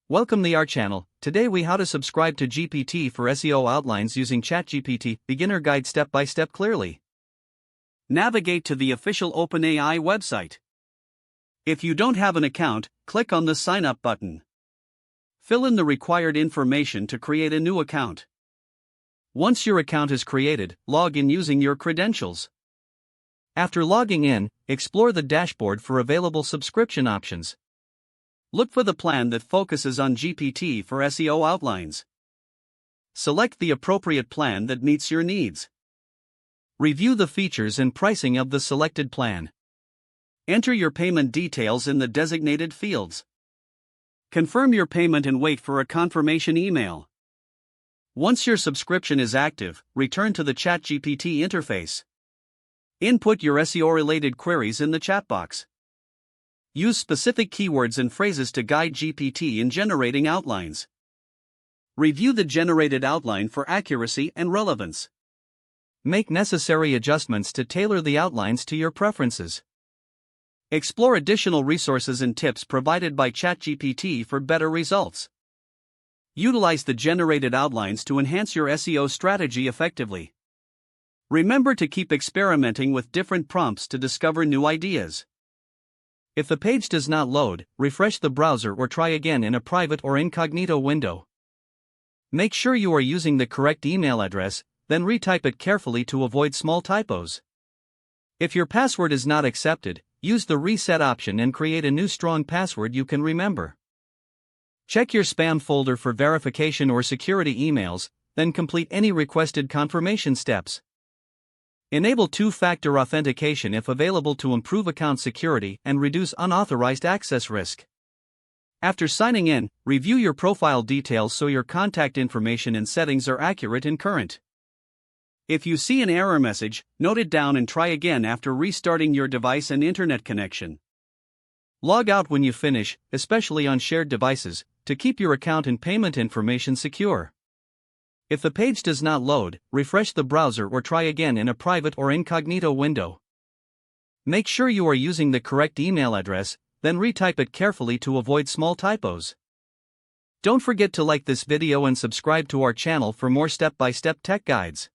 Welcome to our channel. Today we how to subscribe to GPT for SEO outlines using ChatGPT, beginner guide step by step clearly. Navigate to the official OpenAI website. If you don't have an account, click on the sign up button. Fill in the required information to create a new account. Once your account is created, log in using your credentials. After logging in, explore the dashboard for available subscription options. Look for the plan that focuses on GPT for SEO outlines. Select the appropriate plan that meets your needs. Review the features and pricing of the selected plan. Enter your payment details in the designated fields. Confirm your payment and wait for a confirmation email. Once your subscription is active, return to the ChatGPT interface. Input your SEO-related queries in the chat box. Use specific keywords and phrases to guide GPT in generating outlines. Review the generated outline for accuracy and relevance. Make necessary adjustments to tailor the outlines to your preferences. Explore additional resources and tips provided by ChatGPT for better results. Utilize the generated outlines to enhance your SEO strategy effectively. Remember to keep experimenting with different prompts to discover new ideas. If the page does not load, refresh the browser or try again in a private or incognito window. Make sure you are using the correct email address, then retype it carefully to avoid small typos. If your password is not accepted, use the reset option and create a new strong password you can remember. Check your spam folder for verification or security emails, then complete any requested confirmation steps. Enable two-factor authentication if available to improve account security and reduce unauthorized access risk. After signing in, review your profile details so your contact information and settings are accurate and current. If you see an error message, note it down and try again after restarting your device and internet connection. Log out when you finish, especially on shared devices, to keep your account and payment information secure. If the page does not load, refresh the browser or try again in a private or incognito window. Make sure you are using the correct email address, then retype it carefully to avoid small typos. Don't forget to like this video and subscribe to our channel for more step-by-step tech guides.